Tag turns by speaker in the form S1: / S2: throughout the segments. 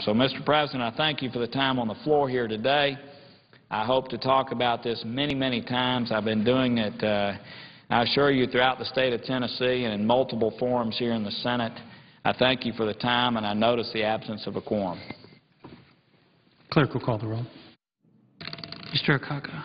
S1: So, Mr. President, I thank you for the time on the floor here today. I hope to talk about this many, many times. I've been doing it, I assure you, throughout the state of Tennessee and in multiple forums here in the Senate. I thank you for the time, and I notice the absence of a quorum.
S2: Clerk will call the roll.
S3: Mr. Akaka.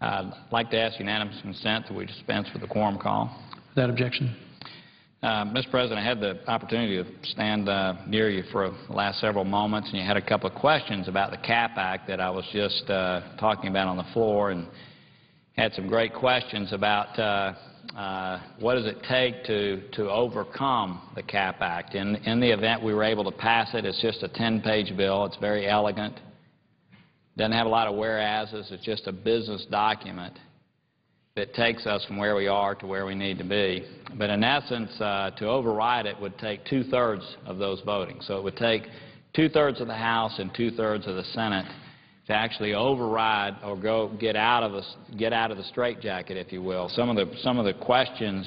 S1: I'd like to ask unanimous consent that we dispense with the quorum call.
S2: Without objection.
S1: Mr. President, I had the opportunity to stand near you for the last several moments, and you had a couple of questions about the CAP Act that I was just talking about on the floor, and had some great questions about what does it take to overcome the CAP Act. In the event we were able to pass it, it's just a 10-page bill. It's very elegant. Doesn't have a lot of whereases. It's just a business document that takes us from where we are to where we need to be. But in essence, to override it would take two-thirds of those voting. So it would take two-thirds of the House and two-thirds of the Senate to actually override or get out of the straitjacket, if you will. Some of the questions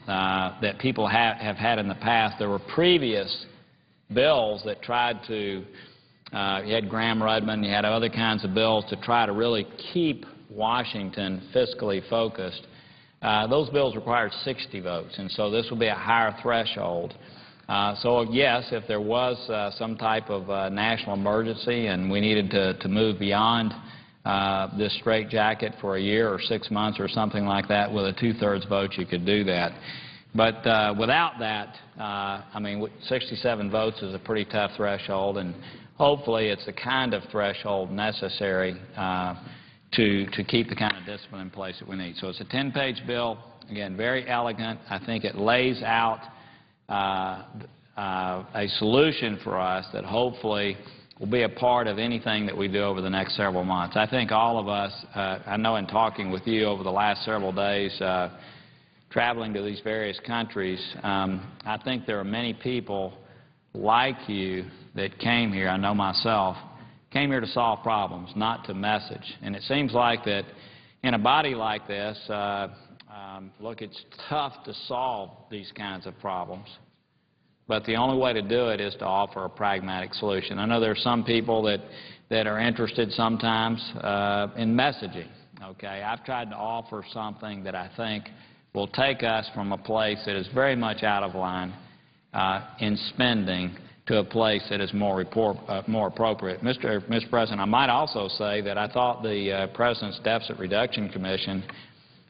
S1: that people have had in the past, there were previous bills that tried to, you had Graham-Rudman, you had other kinds of bills to try to really keep Washington fiscally focused. Those bills required 60 votes, and so this will be a higher threshold. So yes, if there was some type of national emergency and we needed to move beyond this straitjacket for a year or 6 months or something like that, with a 2/3 vote you could do that. But without that, I mean, 67 votes is a pretty tough threshold, and hopefully it's the kind of threshold necessary to keep the kind of discipline in place that we need. So it's a 10-page bill, again, very elegant. I think it lays out a solution for us that hopefully will be a part of anything that we do over the next several months. I think all of us, I know in talking with you over the last several days, traveling to these various countries, I think there are many people like you that came here, I know myself, came here to solve problems, not to message. And it seems like that in a body like this, look, it's tough to solve these kinds of problems, but the only way to do it is to offer a pragmatic solution. I know there are some people that are interested sometimes in messaging, okay? I've tried to offer something that I think will take us from a place that is very much out of line in spending to a place that is more appropriate. Mr. President, I might also say that I thought the President's Deficit Reduction Commission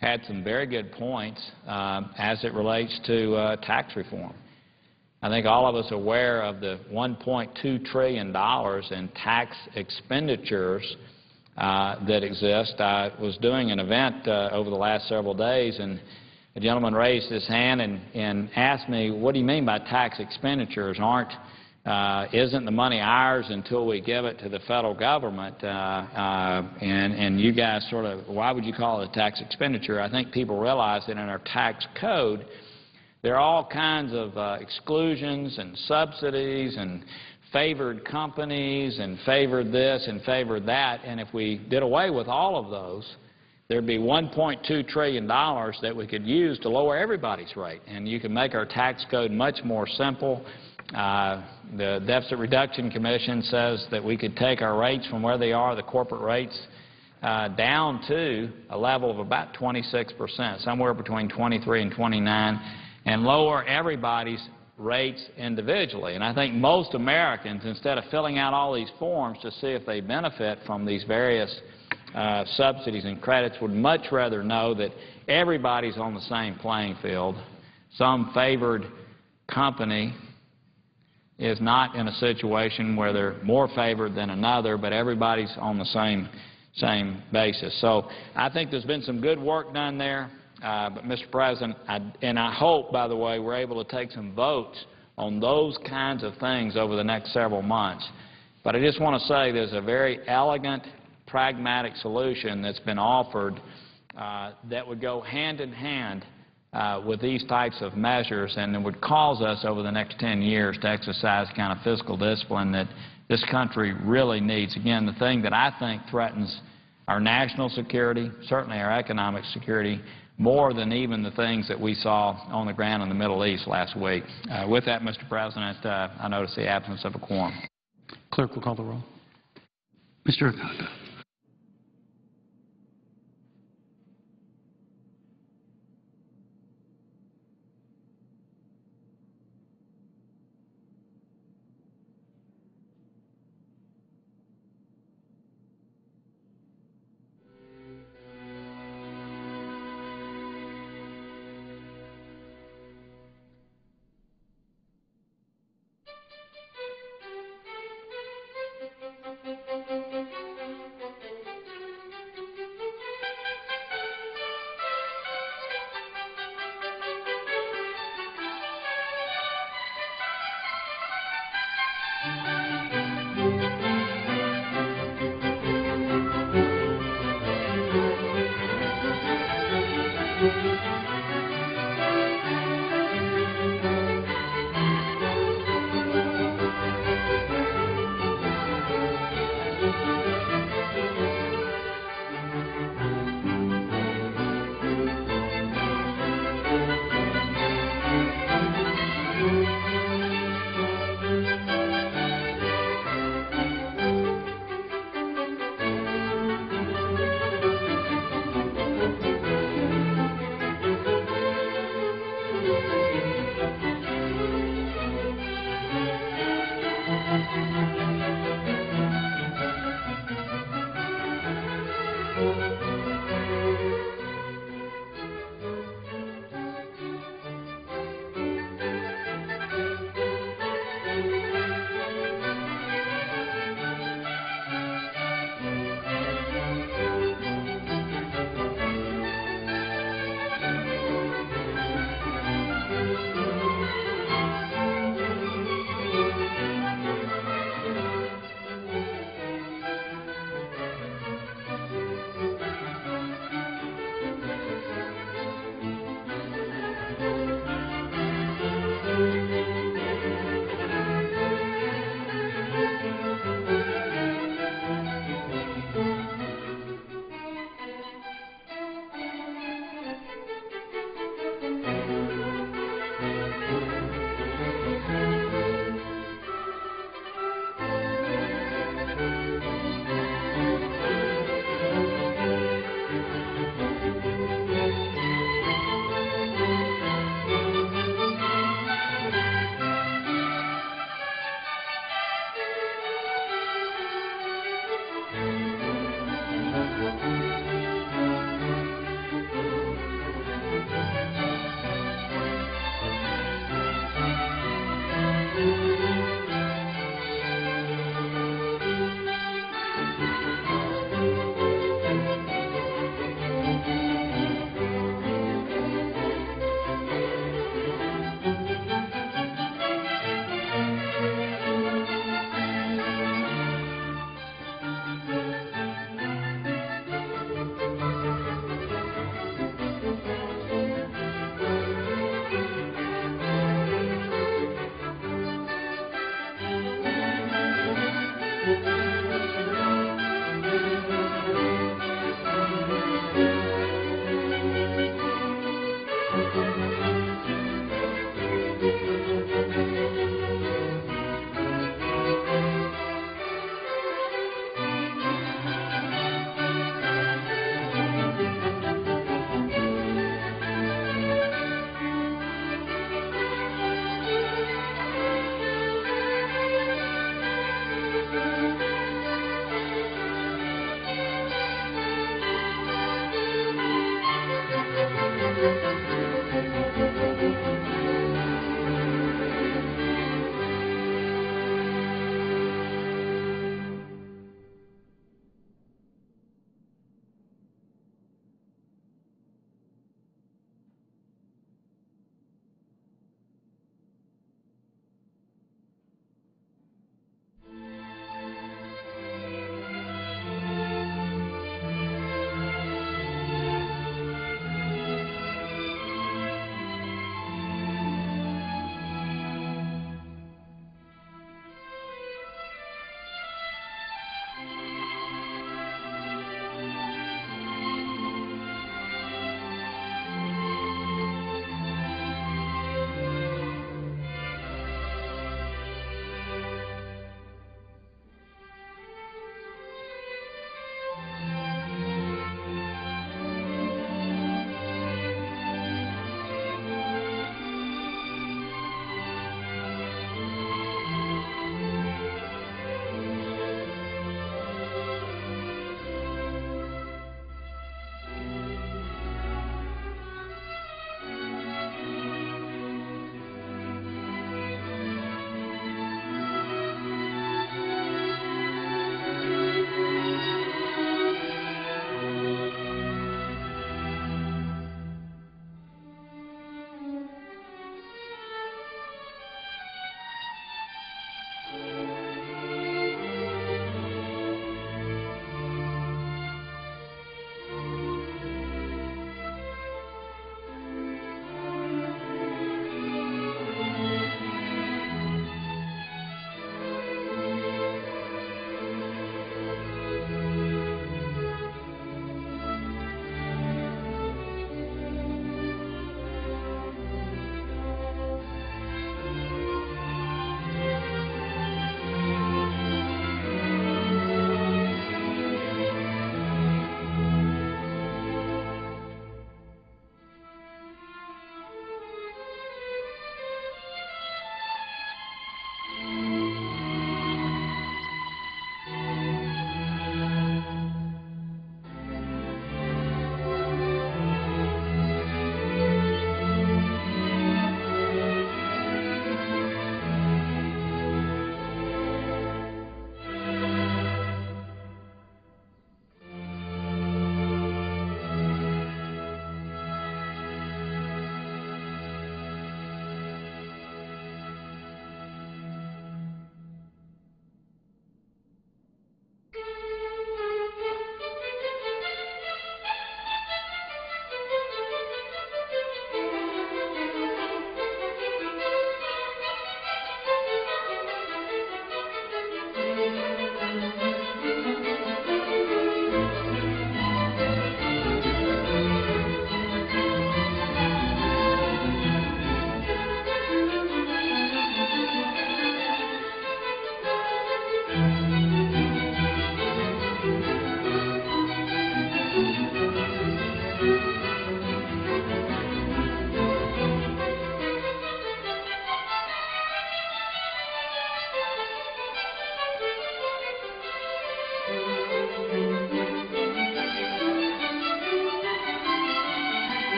S1: had some very good points as it relates to tax reform. I think all of us are aware of the $1.2 trillion in tax expenditures that exist. I was doing an event over the last several days, and a gentleman raised his hand and asked me, what do you mean by tax expenditures? Isn't the money ours until we give it to the federal government? And you guys sort of, why would you call it a tax expenditure? I think people realize that in our tax code, there are all kinds of exclusions and subsidies and favored companies and favored this and favored that. And if we did away with all of those, there'd be $1.2 trillion that we could use to lower everybody's rate. And you can make our tax code much more simple. The Deficit Reduction Commission says that we could take our rates from where they are, the corporate rates, down to a level of about 26%, somewhere between 23 and 29, and lower everybody's rates individually. And I think most Americans, instead of filling out all these forms to see if they benefit from these various subsidies and credits, would much rather know that everybody's on the same playing field. Some favored company is not in a situation where they're more favored than another, but everybody's on the same basis. So I think there's been some good work done there. But, Mr. President, I hope, by the way, we're able to take some votes on those kinds of things over the next several months. But I just want to say there's a very elegant, pragmatic solution that's been offered that would go hand in hand with these types of measures, and it would cause us over the next 10 years to exercise kind of fiscal discipline that this country really needs. Again, the thing that I think threatens our national security, certainly our economic security, more than even the things that we saw on the ground in the Middle East last week. With that, Mr. President, I notice the absence of a quorum.
S2: Clerk will call the roll.
S3: Mr. Akaka.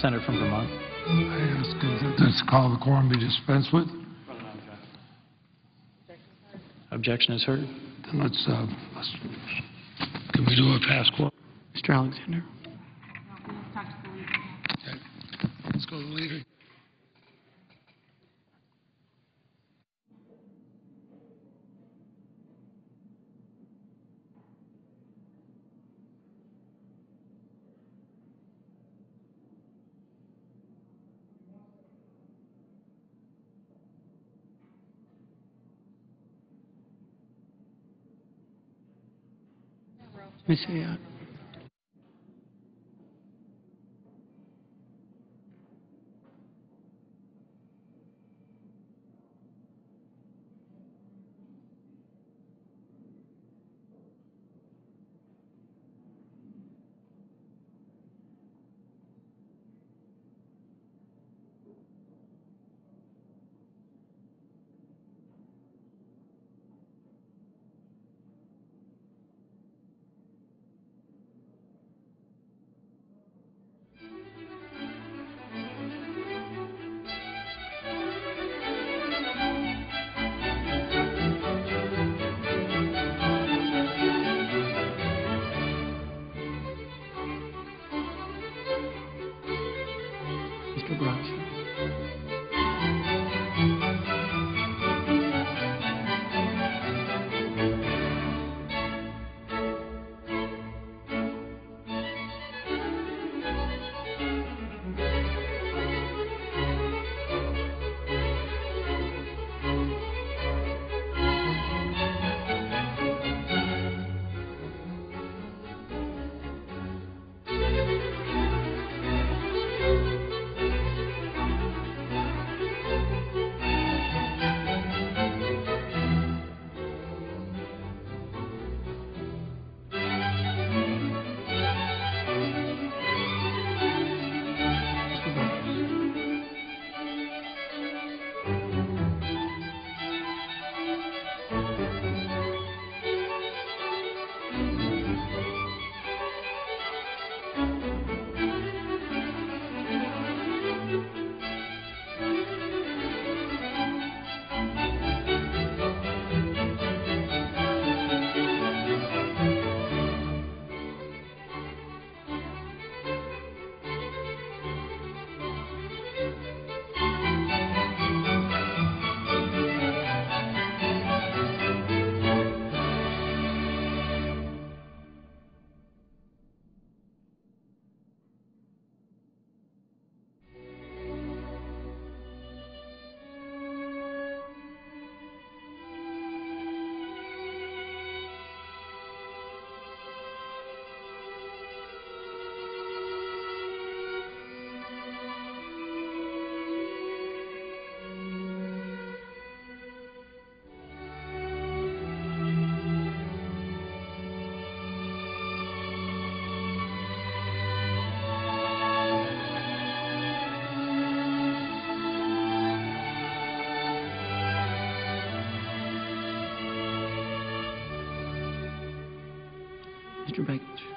S2: Senator from Vermont.
S4: I ask that this call of the quorum be dispensed with.
S2: Objection is heard.
S4: Then can we do a pass quorum?
S3: Mr. Alexander.
S4: Okay. Let's go to the leader.
S3: Ms. Ayotte. Mr. Bronson. Mr. Bowles. Mr. Begich.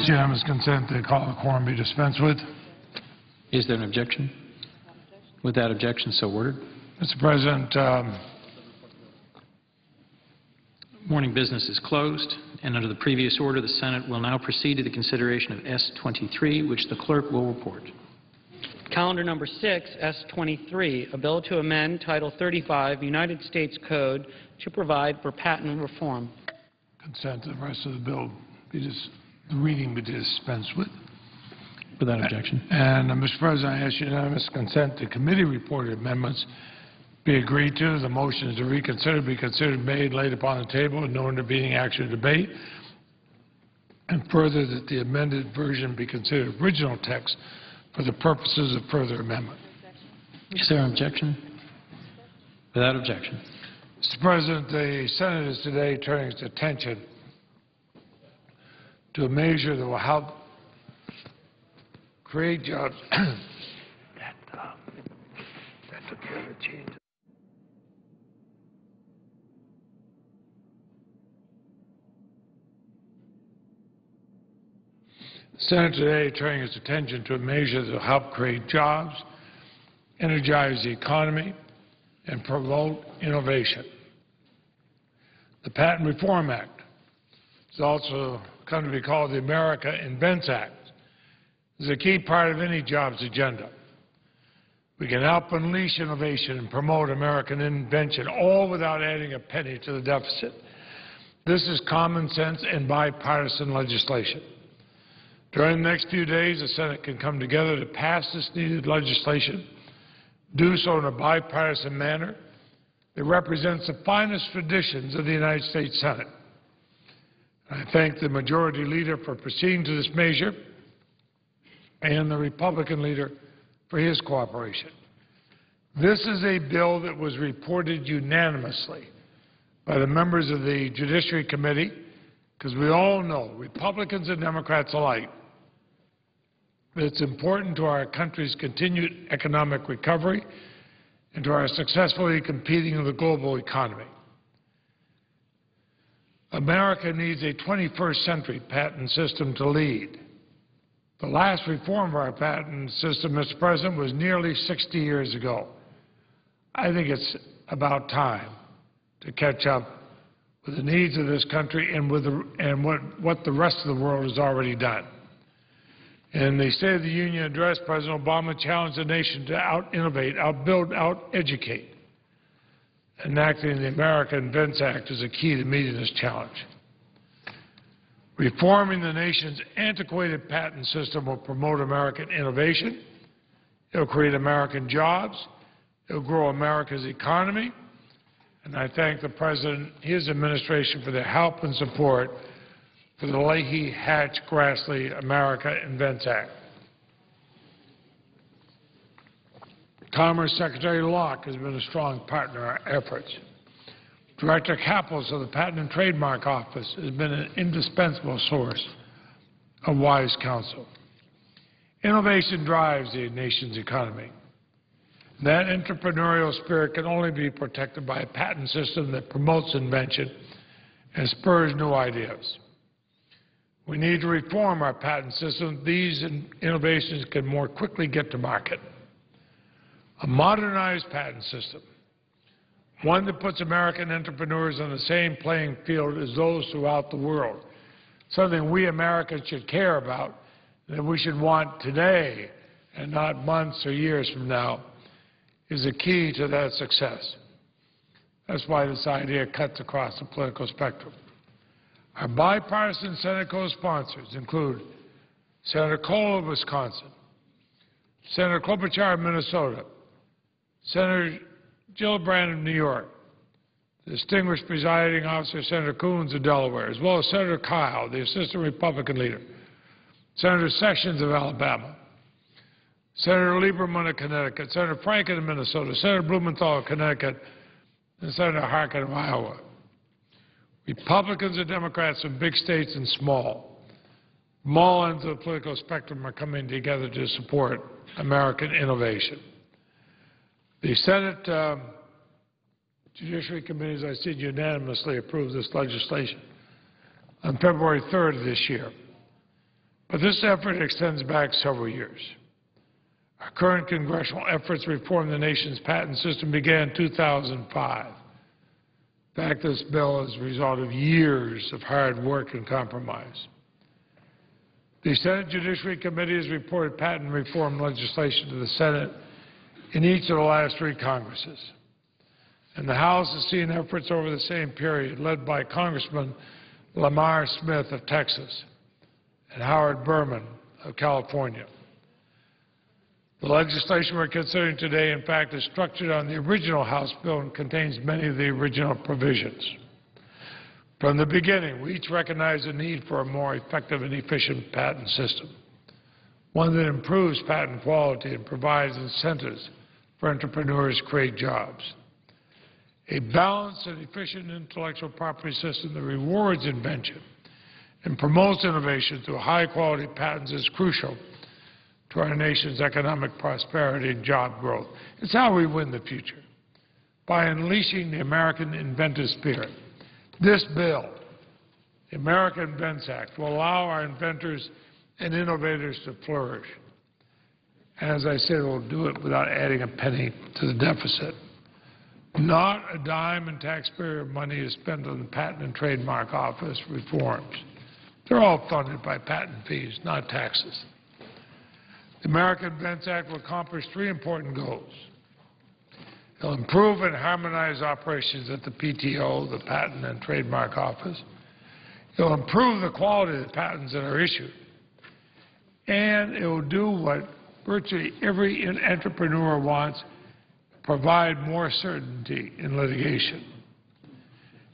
S4: It's unanimous consent that call the quorum be dispensed with.
S2: Is there an objection? Without objection, so ordered.
S4: Mr. President,
S2: Morning business is closed, and under the previous order, the Senate will now proceed to the consideration of S-23, which the clerk will report.
S5: Calendar number 6, S-23, a bill to amend Title 35, United States Code to provide for patent reform.
S4: consent that the rest of the bill the reading be dispensed with.
S2: Without objection.
S4: And, Mr. President, I ask unanimous consent to committee-reported amendments be agreed to. The motion is to reconsider, be considered made, laid upon the table, with no intervening action or debate. And further, that the amended version be considered original text for the purposes of further amendment.
S2: Is there an objection? Without objection.
S4: Mr. President, the Senate is today turning its attention to a measure that will help create jobs. That took care of the change. The Senate today turning its attention to a measure that will help create jobs, energize the economy, and promote innovation. The Patent Reform Act is also come to be called the America Invents Act. Is a key part of any jobs agenda. We can help unleash innovation and promote American invention, all without adding a penny to the deficit. This is common sense and bipartisan legislation. During the next few days, the Senate can come together to pass this needed legislation, do so in a bipartisan manner that represents the finest traditions of the United States Senate. I thank the Majority Leader for proceeding to this measure and the Republican leader for his cooperation. This is a bill that was reported unanimously by the members of the Judiciary Committee, because we all know, Republicans and Democrats alike, that it's important to our country's continued economic recovery and to our successfully competing in the global economy. America needs a 21st century patent system to lead. The last reform of our patent system, Mr. President, was nearly 60 years ago. I think it's about time to catch up with the needs of this country and with what the rest of the world has already done. In the State of the Union address, President Obama challenged the nation to out-innovate, out-build, out-educate. Enacting the America Invents Act is a key to meeting this challenge. Reforming the nation's antiquated patent system will promote American innovation. It will create American jobs. It will grow America's economy. And I thank the President and his administration for their help and support for the Leahy-Hatch-Grassley America Invents Act. Commerce Secretary Locke has been a strong partner in our efforts. Director Kappos of the Patent and Trademark Office has been an indispensable source of wise counsel. Innovation drives the nation's economy. That entrepreneurial spirit can only be protected by a patent system that promotes invention and spurs new ideas. We need to reform our patent system. These innovations can more quickly get to market. A modernized patent system, one that puts American entrepreneurs on the same playing field as those throughout the world, something we Americans should care about, that we should want today and not months or years from now, is the key to that success. That's why this idea cuts across the political spectrum. Our bipartisan Senate co-sponsors include Senator Cole of Wisconsin, Senator Klobuchar of Minnesota, Senator Gillibrand of New York, the distinguished presiding officer Senator Coons of Delaware, as well as Senator Kyle, the assistant Republican leader, Senator Sessions of Alabama, Senator Lieberman of Connecticut, Senator Franken of Minnesota, Senator Blumenthal of Connecticut, and Senator Harkin of Iowa. Republicans and Democrats from big states and small, from all ends of the political spectrum are coming together to support American innovation. The Senate Judiciary Committee, as I said, unanimously approved this legislation on February 3rd of this year. But this effort extends back several years. Our current congressional efforts to reform the nation's patent system began in 2005. In fact, this bill is a result of years of hard work and compromise. The Senate Judiciary Committee has reported patent reform legislation to the Senate in each of the last 3 Congresses. And the House has seen efforts over the same period led by Congressman Lamar Smith of Texas and Howard Berman of California. The legislation we're considering today, in fact, is structured on the original House bill and contains many of the original provisions. From the beginning, we each recognized the need for a more effective and efficient patent system, one that improves patent quality and provides incentives for entrepreneurs to create jobs. A balanced and efficient intellectual property system that rewards invention and promotes innovation through high-quality patents is crucial to our nation's economic prosperity and job growth. It's how we win the future, by unleashing the American inventive spirit. This bill, the American Invents Act, will allow our inventors and innovators to flourish. And as I said, we'll do it without adding a penny to the deficit. Not a dime in taxpayer money is spent on the Patent and Trademark Office reforms. They're all funded by patent fees, not taxes. The American Invents Act will accomplish 3 important goals. It will improve and harmonize operations at the PTO, the Patent and Trademark Office. It will improve the quality of the patents that are issued. And it will do what virtually every entrepreneur wants, provide more certainty in litigation.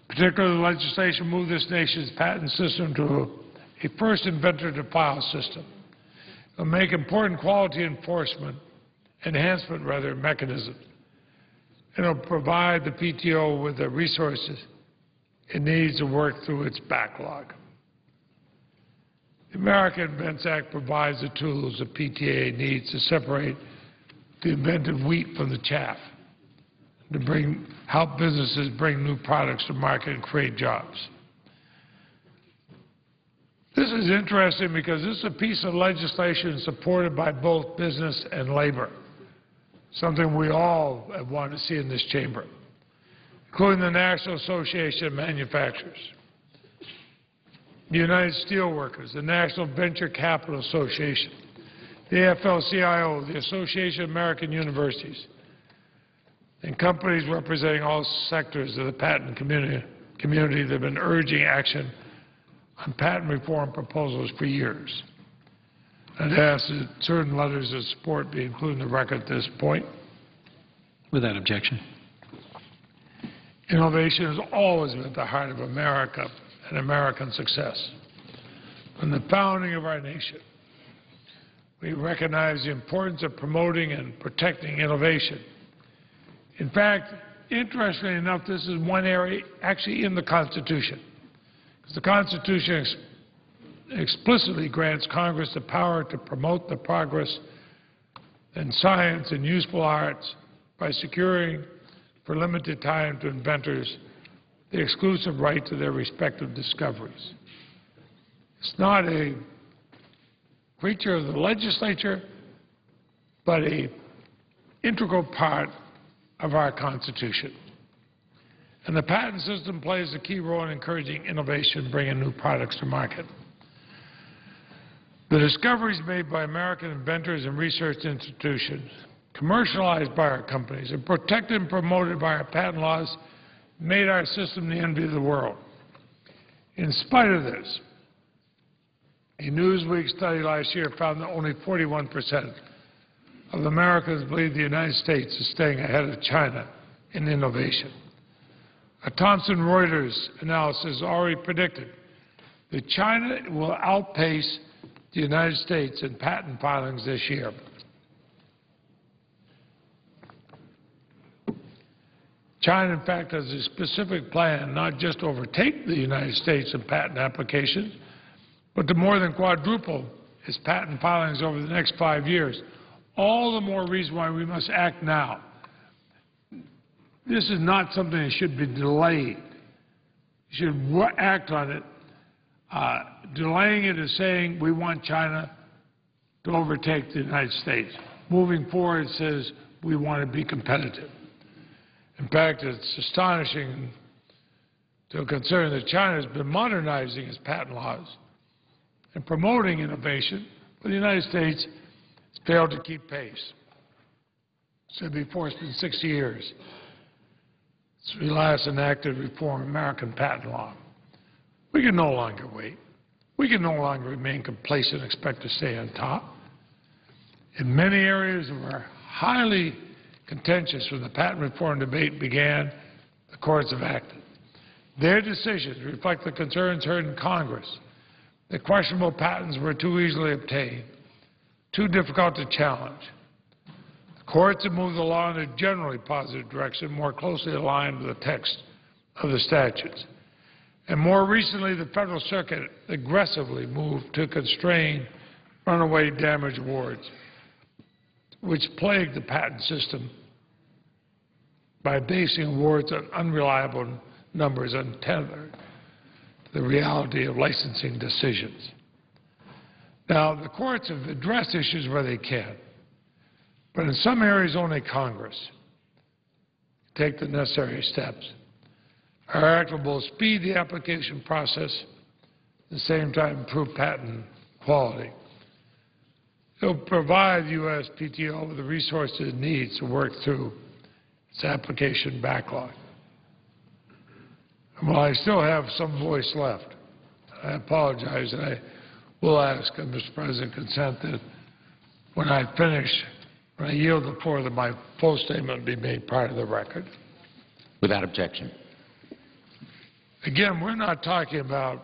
S4: Particularly, the legislation moved this nation's patent system to a first inventor-to-file system. It will make important quality enforcement, mechanisms. And it will provide the PTO with the resources it needs to work through its backlog. The American Invents Act provides the tools the PTA needs to separate the inventive wheat from the chaff, to help businesses bring new products to market and create jobs. This is interesting because this is a piece of legislation supported by both business and labor, something we all have wanted to see in this chamber, including the National Association of Manufacturers, the United Steelworkers, the National Venture Capital Association, the AFL-CIO, the Association of American Universities, and companies representing all sectors of the patent community that have been urging action on patent reform proposals for years. I'd ask that certain letters of support be included in the record at this point.
S2: Without objection.
S4: Innovation has always been at the heart of America and American success. From the founding of our nation, we recognize the importance of promoting and protecting innovation. In fact, interestingly enough, this is one area actually in the Constitution, because the Constitution explicitly grants Congress the power to promote the progress in science and useful arts by securing for limited time to inventors the exclusive right to their respective discoveries. It's not a creature of the legislature, but an integral part of our Constitution. And the patent system plays a key role in encouraging innovation, bringing new products to market. The discoveries made by American inventors and research institutions, commercialized by our companies, and protected and promoted by our patent laws made our system the envy of the world. In spite of this, a Newsweek study last year found that only 41% of Americans believe the United States is staying ahead of China in innovation. A Thomson Reuters analysis already predicted that China will outpace the United States in patent filings this year. China, in fact, has a specific plan not just to overtake the United States in patent applications, but to more than quadruple its patent filings over the next 5 years. All the more reason why we must act now. This is not something that should be delayed. You should act on it Delaying it is saying we want China to overtake the United States. Moving forward, it says we want to be competitive. In fact, it's astonishing to consider that China has been modernizing its patent laws and promoting innovation, but the United States has failed to keep pace. Said before, it's been 60 years since we last enacted reform American patent law. We can no longer wait. We can no longer remain complacent and expect to stay on top. In many areas that were highly contentious when the patent reform debate began, the courts have acted. Their decisions reflect the concerns heard in Congress that questionable patents were too easily obtained, too difficult to challenge. The courts have moved the law in a generally positive direction, more closely aligned with the text of the statutes. And more recently, the Federal Circuit aggressively moved to constrain runaway damage awards, which plagued the patent system by basing awards on unreliable numbers untethered to the reality of licensing decisions. Now, the courts have addressed issues where they can, but in some areas only Congress can take the necessary steps. Our act will speed the application process, at the same time improve patent quality. It will provide the USPTO with the resources it needs to work through its application backlog. And while I still have some voice left, I apologize, and I will ask, Mr. President, consent that when I finish, when I yield the floor, that my full statement be made part of the record.
S6: Without objection.
S4: Again, we're not talking about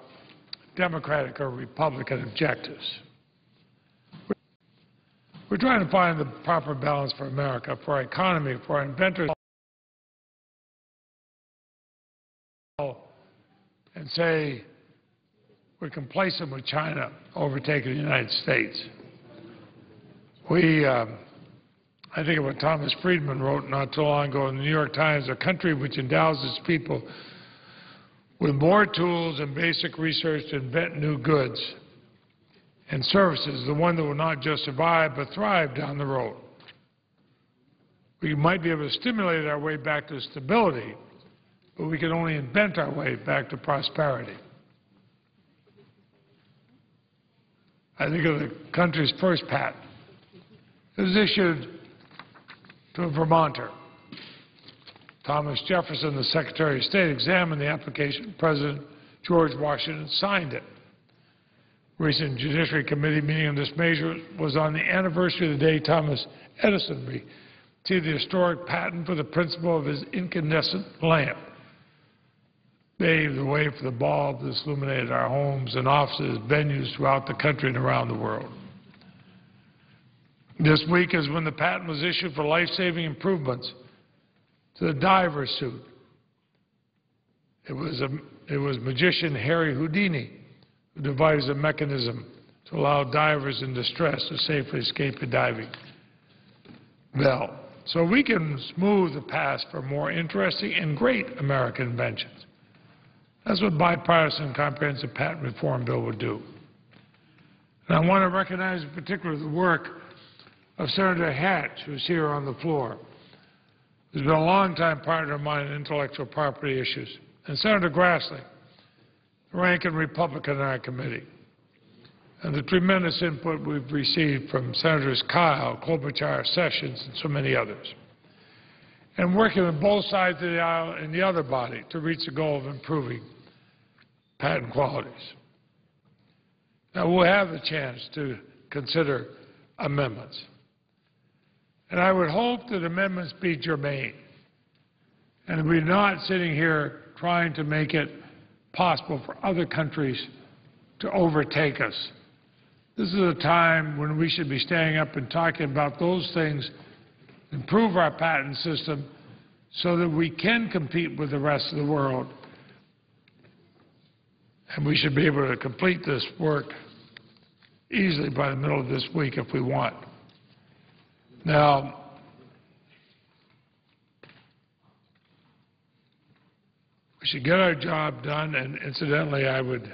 S4: Democratic or Republican objectives. We're trying to find the proper balance for America, for our economy, for our inventors, and say we're complacent with China overtaking the United States. I think of what Thomas Friedman wrote not too long ago in the New York Times, a country which endows its people with more tools and basic research to invent new goods and services, the one that will not just survive but thrive down the road. We might be able to stimulate our way back to stability, but we can only invent our way back to prosperity. I think of the country's first patent. It was issued to a Vermonter. Thomas Jefferson, the Secretary of State, examined the application. President George Washington signed it. Recent Judiciary Committee meeting on this measure was on the anniversary of the day Thomas Edison received the historic patent for the principle of his incandescent lamp. Paved the way for the bulb that's illuminated our homes and offices, venues throughout the country and around the world. This week is when the patent was issued for life-saving improvements to the diver suit. It was magician Harry Houdini who devised a mechanism to allow divers in distress to safely escape a diving bell. So we can smooth the path for more interesting and great American inventions. That's what bipartisan comprehensive patent reform bill would do. And I want to recognize in particular the work of Senator Hatch, who's here on the floor, who's been a longtime partner of mine in intellectual property issues, and Senator Grassley, the ranking Republican in our committee, and the tremendous input we've received from Senators Kyle, Klobuchar, Sessions, and so many others, and working with both sides of the aisle and the other body to reach the goal of improving patent qualities. Now, we'll have the chance to consider amendments. And I would hope that amendments be germane, and we're not sitting here trying to make it possible for other countries to overtake us. This is a time when we should be standing up and talking about those things, improve our patent system so that we can compete with the rest of the world. And we should be able to complete this work easily by the middle of this week if we want. Now, we should get our job done, and incidentally, I would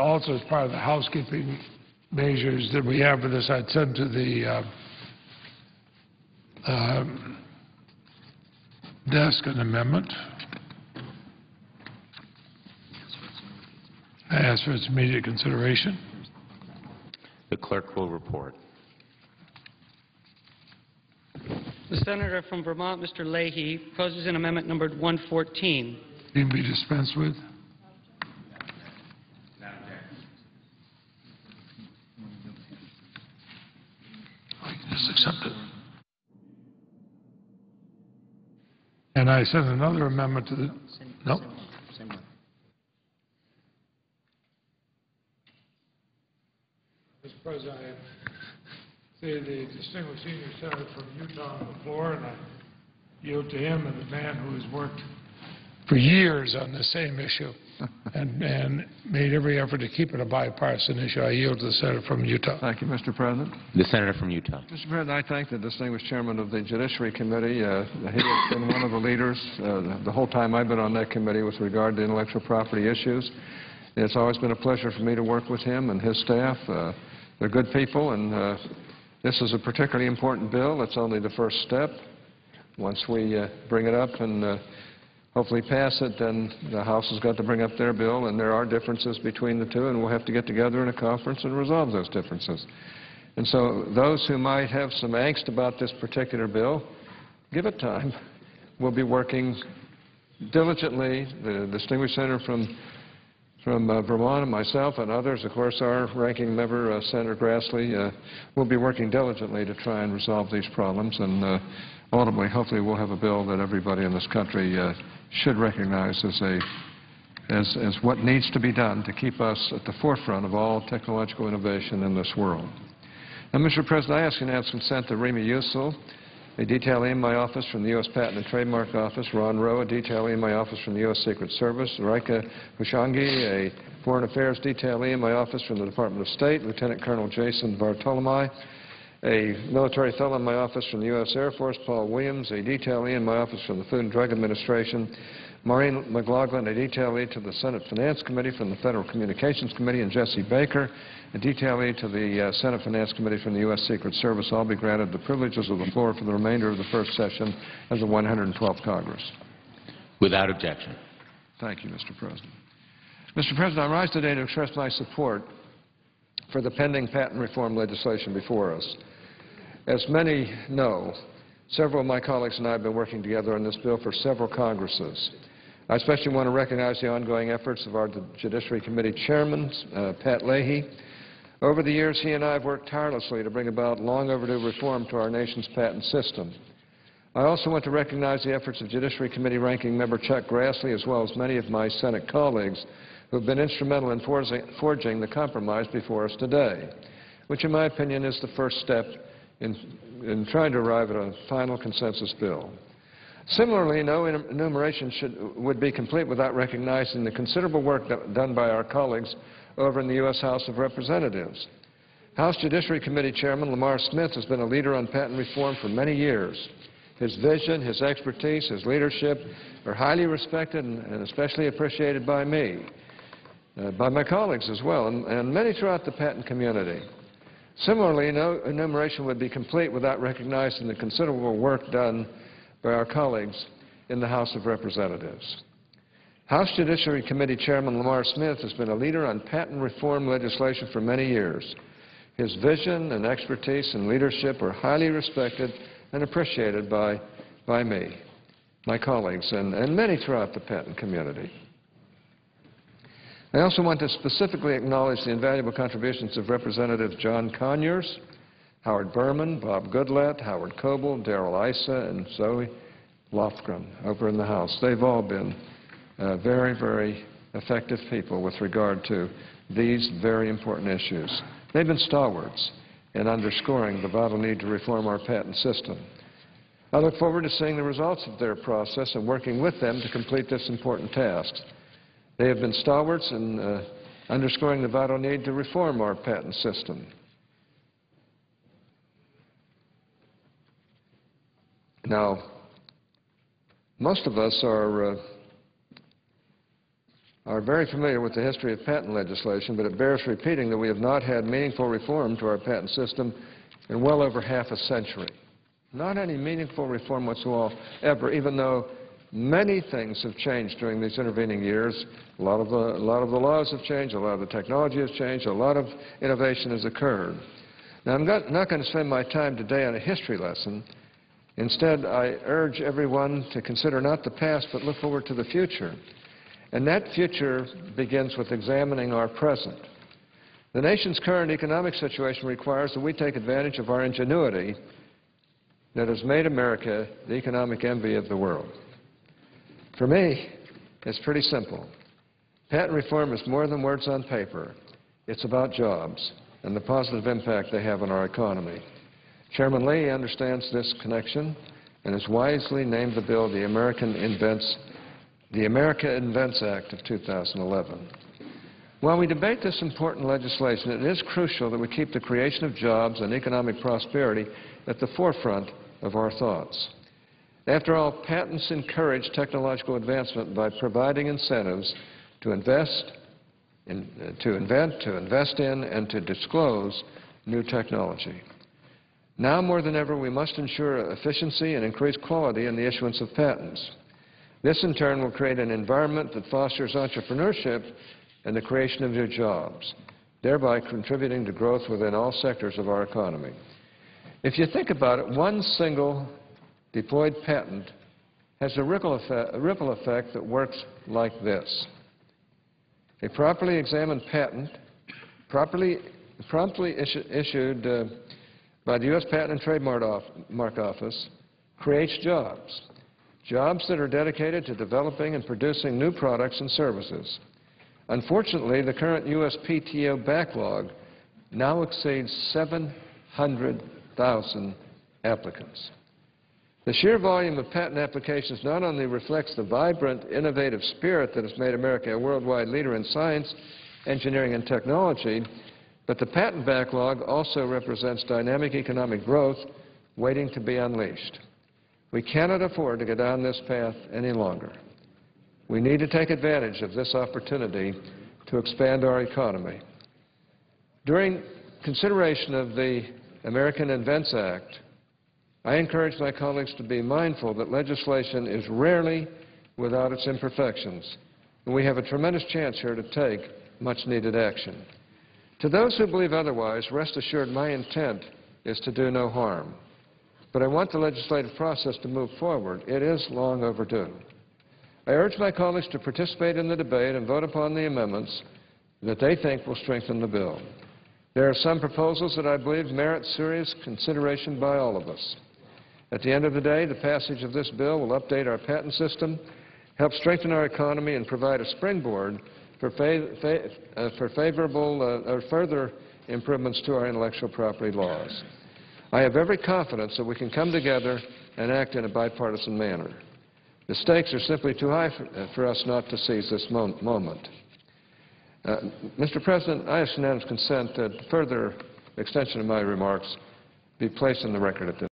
S4: Also, as part of the housekeeping measures that we have for this, I'd send to the desk an amendment. I ask for its immediate consideration.
S6: The clerk will report.
S5: The senator from Vermont, Mr. Leahy, proposes an amendment numbered 114.
S4: Need to be dispensed with. I can just accept it. And I send another amendment to the, no? Mr. President, I see the distinguished senior senator from Utah on the floor, and I yield to him and the man who has worked for years on the same issue and made every effort to keep it a bipartisan issue. I yield to the senator from Utah.
S7: Thank you, Mr. President.
S6: The senator from Utah.
S7: Mr. President, I thank the distinguished chairman of the Judiciary Committee. He has been one of the leaders the whole time I've been on that committee with regard to intellectual property issues. It's always been a pleasure for me to work with him and his staff. They're good people, and this is a particularly important bill. It's only the first step. Once we bring it up and hopefully pass it, then the House has got to bring up their bill, and there are differences between the two, and we'll have to get together in a conference and resolve those differences. And so those who might have some angst about this particular bill, give it time. We'll be working diligently. The distinguished senator from Vermont and myself and others, of course, our ranking member, Senator Grassley, will be working diligently to try and resolve these problems, and ultimately, hopefully, we'll have a bill that everybody in this country should recognize as what needs to be done to keep us at the forefront of all technological innovation in this world. Now, Mr. President, I ask unanimous consent to Rima Yusel, a detailee in my office from the U.S. Patent and Trademark Office, Ron Rowe, a detailee in my office from the U.S. Secret Service, Raika Hushangi, a Foreign Affairs detailee in my office from the Department of State, Lieutenant Colonel Jason Bartolomei, a military fellow in my office from the U.S. Air Force, Paul Williams, a detailee in my office from the Food and Drug Administration, Maureen McLaughlin, a detailee to the Senate Finance Committee from the Federal Communications Committee, and Jesse Baker, a detailee to the Senate Finance Committee from the U.S. Secret Service. All be granted the privileges of the floor for the remainder of the first session of the 112th Congress.
S6: Without objection.
S7: Thank you, Mr. President. Mr. President, I rise today to express my support for the pending patent reform legislation before us. As many know, several of my colleagues and I have been working together on this bill for several Congresses. I especially want to recognize the ongoing efforts of our Judiciary Committee Chairman, Pat Leahy. Over the years, he and I have worked tirelessly to bring about long overdue reform to our nation's patent system. I also want to recognize the efforts of Judiciary Committee Ranking Member Chuck Grassley, as well as many of my Senate colleagues who have been instrumental in forging the compromise before us today, which in my opinion is the first step in trying to arrive at a final consensus bill. Similarly, no enumeration would be complete without recognizing the considerable work done by our colleagues over in the U.S. House of Representatives. House Judiciary Committee Chairman Lamar Smith has been a leader on patent reform for many years. His vision, his expertise, his leadership are highly respected and especially appreciated by me, by my colleagues as well, and many throughout the patent community. Similarly, no enumeration would be complete without recognizing the considerable work done by our colleagues in the House of Representatives. House Judiciary Committee Chairman Lamar Smith has been a leader on patent reform legislation for many years. His vision and expertise and leadership are highly respected and appreciated by me, my colleagues, and many throughout the patent community. I also want to specifically acknowledge the invaluable contributions of Representatives John Conyers, Howard Berman, Bob Goodlatte, Howard Coble, Darrell Issa, and Zoe Lofgren over in the House. They've all been very, very effective people with regard to these very important issues. They've been stalwarts in underscoring the vital need to reform our patent system. I look forward to seeing the results of their process and working with them to complete this important task. They have been stalwarts in underscoring the vital need to reform our patent system. Now, most of us are are very familiar with the history of patent legislation, but it bears repeating that we have not had meaningful reform to our patent system in well over half a century. Not any meaningful reform whatsoever, even though many things have changed during these intervening years. A lot of the laws have changed, a lot of the technology has changed, a lot of innovation has occurred. Now, I'm not going to spend my time today on a history lesson. Instead, I urge everyone to consider not the past, but look forward to the future. And that future begins with examining our present. The nation's current economic situation requires that we take advantage of our ingenuity that has made America the economic envy of the world. For me, it's pretty simple. Patent reform is more than words on paper. It's about jobs and the positive impact they have on our economy. Chairman Lee understands this connection and has wisely named the bill the America Invents Act of 2011. While we debate this important legislation, it is crucial that we keep the creation of jobs and economic prosperity at the forefront of our thoughts. After all, patents encourage technological advancement by providing incentives to invest in, and to disclose new technology. Now more than ever, we must ensure efficiency and increased quality in the issuance of patents. This, in turn, will create an environment that fosters entrepreneurship and the creation of new jobs, thereby contributing to growth within all sectors of our economy. If you think about it, one single deployed patent has a ripple effect that works like this. A properly examined patent, promptly issued by the U.S. Patent and Trademark Office, creates jobs. Jobs that are dedicated to developing and producing new products and services. Unfortunately, the current USPTO backlog now exceeds 700,000 applicants. The sheer volume of patent applications not only reflects the vibrant, innovative spirit that has made America a worldwide leader in science, engineering, and technology, but the patent backlog also represents dynamic economic growth waiting to be unleashed. We cannot afford to go down this path any longer. We need to take advantage of this opportunity to expand our economy. During consideration of the American Invents Act, I encourage my colleagues to be mindful that legislation is rarely without its imperfections, and we have a tremendous chance here to take much-needed action. To those who believe otherwise, rest assured my intent is to do no harm. But I want the legislative process to move forward. It is long overdue. I urge my colleagues to participate in the debate and vote upon the amendments that they think will strengthen the bill. There are some proposals that I believe merit serious consideration by all of us. At the end of the day, the passage of this bill will update our patent system, help strengthen our economy, and provide a springboard for further improvements to our intellectual property laws. I have every confidence that we can come together and act in a bipartisan manner. The stakes are simply too high for us not to seize this moment. Mr. President, I ask unanimous consent that further extension of my remarks be placed in the record at this